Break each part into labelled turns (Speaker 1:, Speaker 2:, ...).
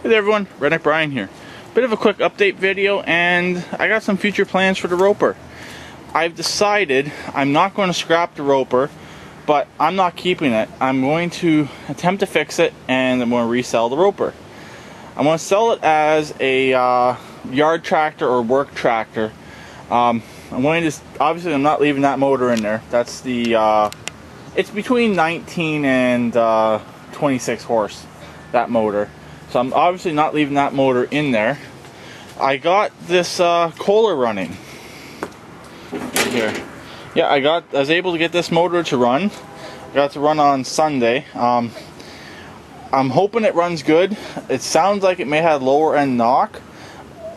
Speaker 1: Hey there everyone, Redneck Brian here. Bit of a quick update video, and I got some future plans for the Roper. I've decided I'm not going to scrap the Roper, but I'm not keeping it. I'm going to attempt to fix it, and I'm going to resell the Roper. I'm going to sell it as a yard tractor or work tractor. I'm going to, obviously I'm not leaving that motor in there. That's the, it's between 19 and 26 horse, that motor. So I'm obviously not leaving that motor in there. I got this Kohler running. Here. Yeah, I was able to get this motor to run. I got it to run on Sunday. I'm hoping it runs good. It sounds like it may have lower end knock,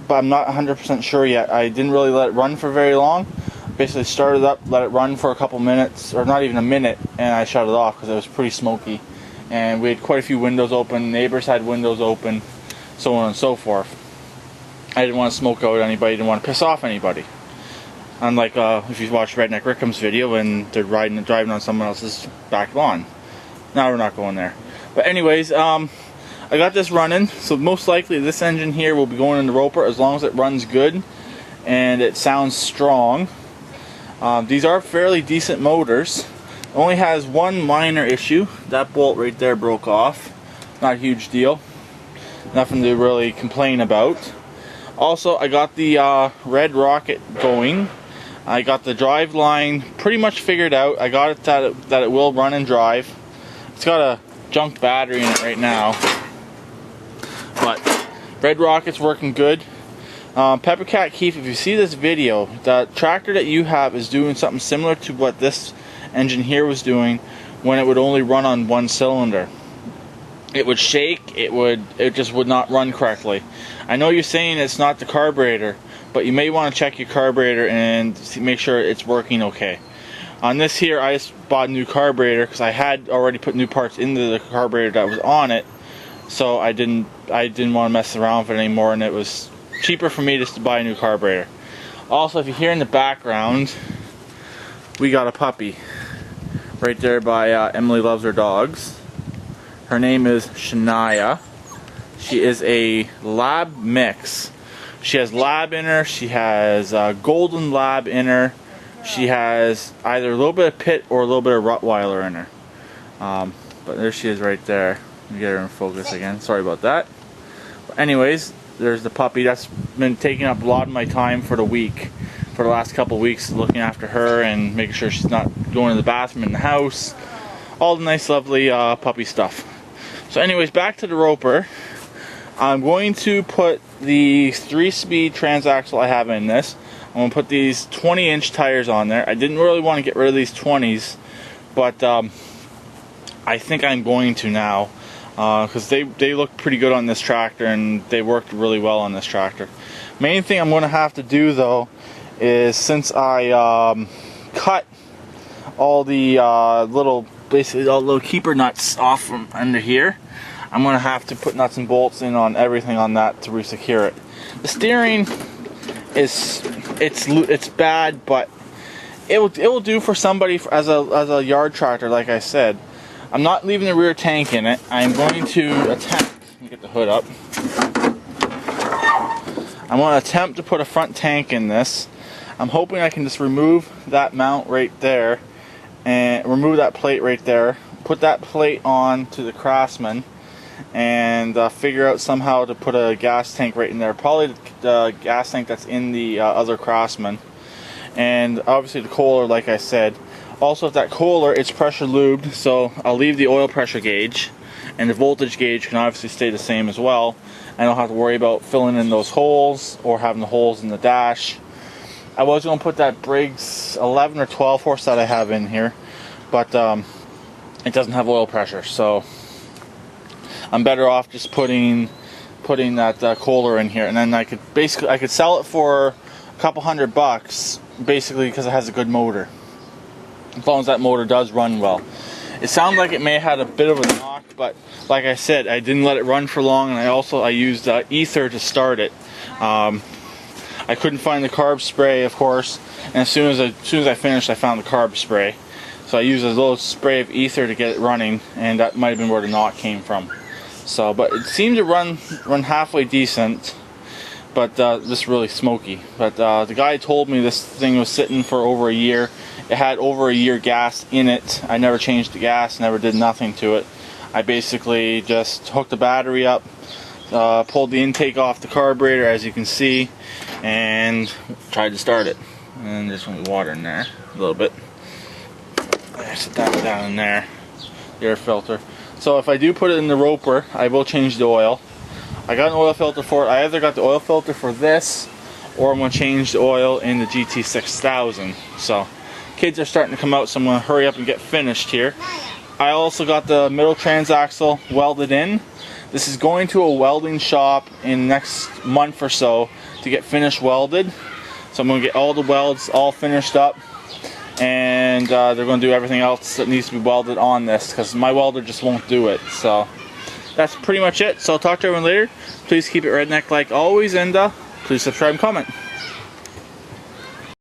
Speaker 1: but I'm not 100% sure yet. I didn't really let it run for very long. Basically started up, let it run for a couple minutes, or not even a minute, and I shut it off because it was pretty smoky. And we had quite a few windows open, neighbors had windows open, so on and so forth. I didn't want to smoke out anybody, didn't want to piss off anybody. Unlike if you watch Redneck Rickham's video and they're driving on someone else's back lawn. Now we're not going there. But anyways, I got this running, so most likely this engine here will be going in the Roper as long as it runs good and it sounds strong. These are fairly decent motors. Only has one minor issue. That bolt right there broke off. Not a huge deal. Nothing to really complain about. Also, I got the Red Rocket going. I got the drive line pretty much figured out. I got it that it will run and drive. It's got a junk battery in it right now. But Red Rocket's working good. Peppercat Keith, if you see this video, the tractor that you have is doing something similar to what this engine here was doing when it would only run on one cylinder. It would shake, it just would not run correctly. I know you're saying it's not the carburetor, but you may want to check your carburetor and make sure it's working okay. On this here, I just bought a new carburetor because I had already put new parts into the carburetor that was on it, so I didn't want to mess around with it anymore, and it was cheaper for me just to buy a new carburetor. Also, if you hear in the background, we got a puppy right there by Emily Loves Her Dogs. Her name is Shania. She is a lab mix. She has lab in her, she has golden lab in her, she has either a little bit of pit or a little bit of Rottweiler in her. But there she is right there. Let me get her in focus again, sorry about that. But anyways, there's the puppy. That's been taking up a lot of my time for the week. For the last couple of weeks, looking after her and making sure she's not going to the bathroom in the house. All the nice, lovely puppy stuff. So anyways, back to the Roper. I'm going to put the 3-speed transaxle I have in this. I'm going to put these 20-inch tires on there. I didn't really want to get rid of these 20s, but I think I'm going to now. Because they look pretty good on this tractor and they worked really well on this tractor. Main thing I'm going to have to do though is, since I cut all the basically all the little keeper nuts off from under here, I'm going to have to put nuts and bolts in on everything on that to re-secure it. The steering is it's bad, but it will do for somebody as a yard tractor. Like I said, I'm not leaving the rear tank in it. I'm going to attempt, let me get the hood up. I'm going to attempt to put a front tank in this. I'm hoping I can just remove that mount right there and remove that plate right there, put that plate on to the Craftsman, and figure out somehow to put a gas tank right in there. Probably the gas tank that's in the other Craftsman. And obviously the Kohler, like I said. Also, with that Kohler, it's pressure lubed, so I'll leave the oil pressure gauge, and the voltage gauge can obviously stay the same as well. I don't have to worry about filling in those holes or having the holes in the dash. I was going to put that Briggs 11 or 12 horse that I have in here, but it doesn't have oil pressure, so I'm better off just putting that Kohler in here, and then I could sell it for a couple $100, basically, because it has a good motor. As long as that motor does run well. It sounds like it may have had a bit of a knock, but like I said, I didn't let it run for long, and I used ether to start it. I couldn't find the carb spray, of course, and as soon as I finished, I found the carb spray. So I used a little spray of ether to get it running, and that might have been where the knock came from. So, but it seemed to run halfway decent. But this is really smoky. But the guy told me this thing was sitting for over a year. It had over a year gas in it. I never changed the gas, never did nothing to it. I basically just hooked the battery up, pulled the intake off the carburetor, as you can see, and tried to start it. And there's some water in there, a little bit. I set that down in there, the air filter. So if I do put it in the Roper, I will change the oil. I got an oil filter for it. I either got the oil filter for this, or I'm going to change the oil in the GT6000. So, kids are starting to come out, so I'm going to hurry up and get finished here. I also got the middle transaxle welded in. This is going to a welding shop in the next month or so to get finished welded. So I'm going to get all the welds all finished up, and they're going to do everything else that needs to be welded on this, because my welder just won't do it. So that's pretty much it. So I'll talk to everyone later. Please keep it redneck like always, and please subscribe and comment.